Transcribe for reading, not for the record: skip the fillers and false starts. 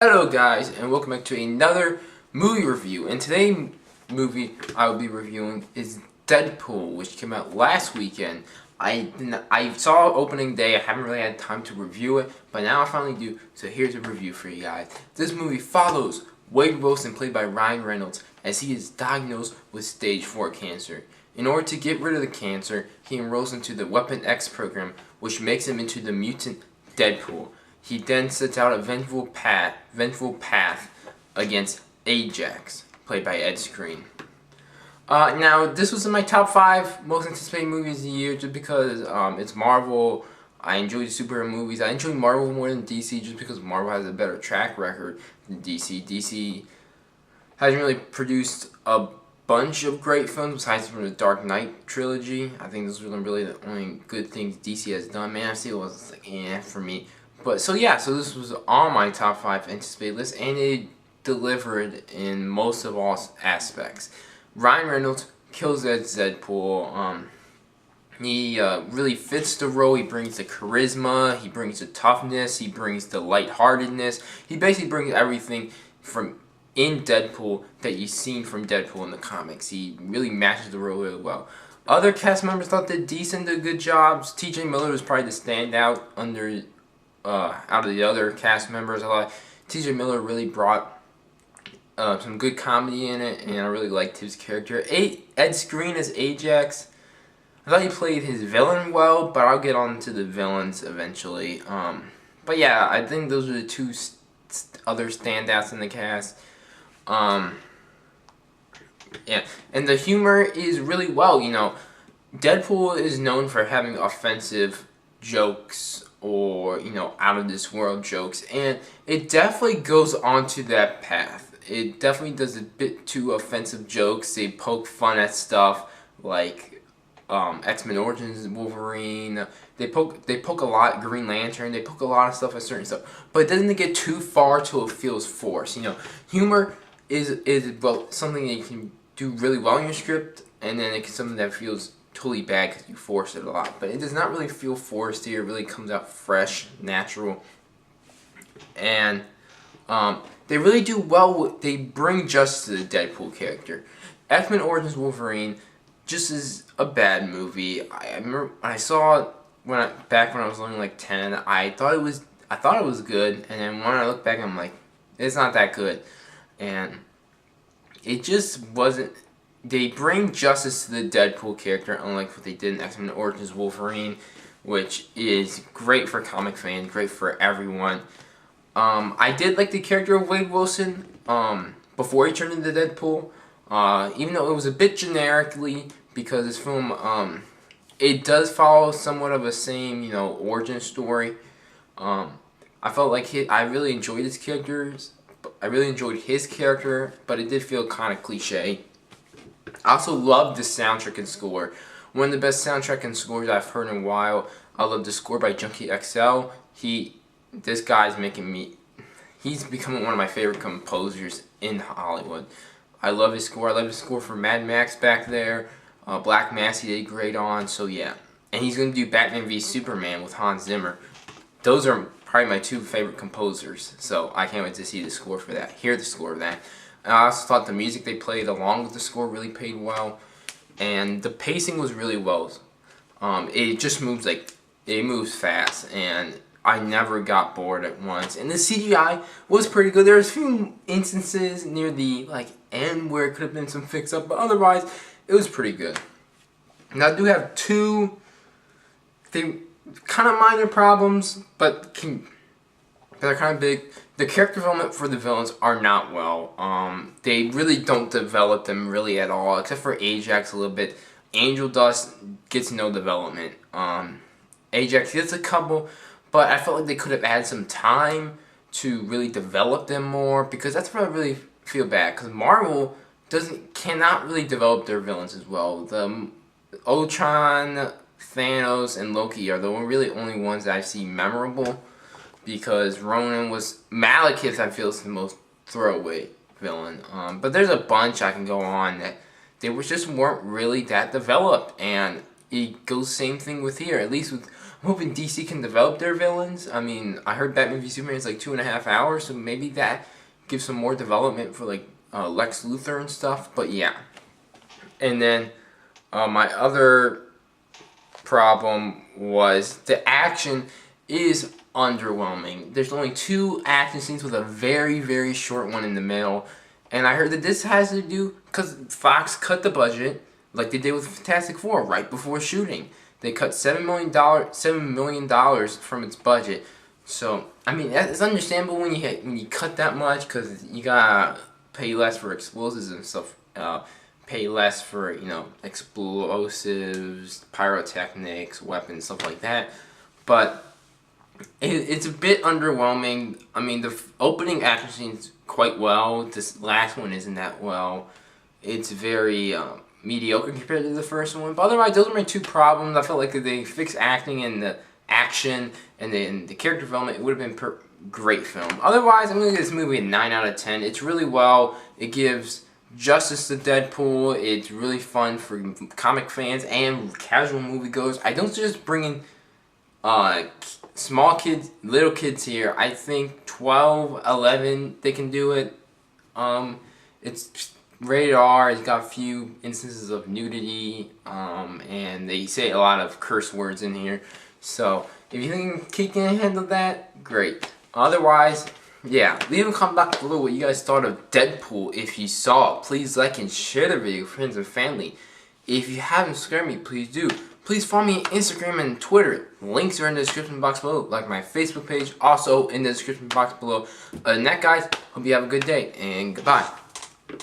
Hello guys, and welcome back to another movie review. And today's movie I will be reviewing is Deadpool, which came out last weekend. I saw opening day. I haven't really had time to review it, but now I finally do. So here's a review for you guys. This movie follows Wade Wilson, played by Ryan Reynolds, as he is diagnosed with stage 4 cancer. In order to get rid of the cancer, he enrolls into the Weapon X program, which makes him into the mutant Deadpool. He then sets out a vengeful path against Ajax, played by Ed Skrein. Now, this was in my top 5 most anticipated movies of the year, just because it's Marvel. I enjoy superhero movies. I enjoy Marvel more than DC, just because Marvel has a better track record than DC. DC hasn't really produced a bunch of great films besides from the Dark Knight trilogy. I think those are really the only good things DC has done. Man of Steel was like, for me. But so this was on my top 5 anticipated list, and it delivered in most of all aspects. Ryan Reynolds kills that Deadpool. He really fits the role. He brings the charisma, he brings the toughness, he brings the lightheartedness. He basically brings everything from in Deadpool that you've seen from Deadpool in the comics. He really matches the role really well. Other cast members thought they did good jobs. T.J. Miller was probably the standout out of the other cast members. T.J. Miller really brought some good comedy in it, and I really liked his character. Ed Skrein as Ajax, I thought he played his villain well, but I'll get on to the villains eventually. But yeah, I think those are the two other standouts in the cast. Yeah, and the humor is really well. Deadpool is known for having offensive jokes or out of this world jokes, and it definitely goes onto that path. It definitely does a bit too offensive jokes. They poke fun at stuff like X-Men Origins Wolverine. They poke a lot Green Lantern. They poke a lot of stuff at certain stuff, but it doesn't get too far till it feels forced. Humor is something that you can do really well in your script, and then it's something that feels totally bad because you force it a lot. But it does not really feel forced here. It really comes out fresh, natural, and they really do well. They bring justice to the Deadpool character. X-Men Origins Wolverine just is a bad movie. I remember when I saw it back when I was only like 10. I thought it was good, and then when I look back, I'm like, it's not that good, and it just wasn't. They bring justice to the Deadpool character, unlike what they did in X-Men Origins Wolverine, which is great for comic fans, great for everyone. I did like the character of Wade Wilson before he turned into Deadpool, even though it was a bit generically, because this film it does follow somewhat of a same origin story. I felt like I really enjoyed his characters. I really enjoyed his character, but it did feel kind of cliche. I also love the soundtrack and score. One of the best soundtrack and scores I've heard in a while. I love the score by Junkie XL. This guy's he's becoming one of my favorite composers in Hollywood. I love his score. I love his score for Mad Max back there. Black Mass he did great on. So yeah, and he's going to do Batman v Superman with Hans Zimmer. Those are probably my 2 favorite composers. So I can't wait to see the score for that. Hear the score of that. I also thought the music they played along with the score really played well, and the pacing was really well. It just moves it moves fast, and I never got bored at once. And the CGI was pretty good. There was a few instances near the end where it could have been some fix up, but otherwise it was pretty good. Now I do have 2 kind of minor problems, but they're kind of big. The character development for the villains are not well. They really don't develop them really at all, except for Ajax a little bit. Angel Dust gets no development. Ajax gets a couple, but I felt like they could have had some time to really develop them more, because that's what I really feel bad. Because Marvel cannot really develop their villains as well. The Ultron, Thanos, and Loki are the really only ones that I see memorable. Because Ronan was Malekith, I feel, is the most throwaway villain. But there's a bunch I can go on that they just weren't really that developed, and it goes same thing with here. At least with I'm hoping DC can develop their villains. I mean, I heard Batman v Superman is like 2.5 hours, so maybe that gives some more development for like Lex Luthor and stuff. But yeah, and then my other problem was the action is underwhelming. There's only 2 action scenes with a very, very short one in the middle. And I heard that this has to do because Fox cut the budget like they did with Fantastic Four right before shooting. They cut $7 million from its budget. So, I mean, it's understandable when you cut that much because you gotta pay less for explosives and stuff. Pay less for, explosives, pyrotechnics, weapons, stuff like that. But it's a bit underwhelming. I mean, the opening action scene's quite well. This last one isn't that well. It's very mediocre compared to the first one. But otherwise, those are my 2 problems. I felt like if they fixed acting and the action and then the character development, it would have been great film. Otherwise, I'm going to give this movie a 9 out of 10. It's really well. It gives justice to Deadpool. It's really fun for comic fans and casual moviegoers. I don't just bring in small kids, little kids here. I think 12, 11, they can do it. It's rated R. It's got a few instances of nudity, and they say a lot of curse words in here. So if you think kid can handle that, great. Otherwise, yeah, leave a comment down below what you guys thought of Deadpool if you saw it. Please like and share the video with friends and family. If you haven't subscribed me, please do. Please follow me on Instagram and Twitter. Links are in the description box below, like my Facebook page, also in the description box below. Other than that, guys, hope you have a good day, and goodbye.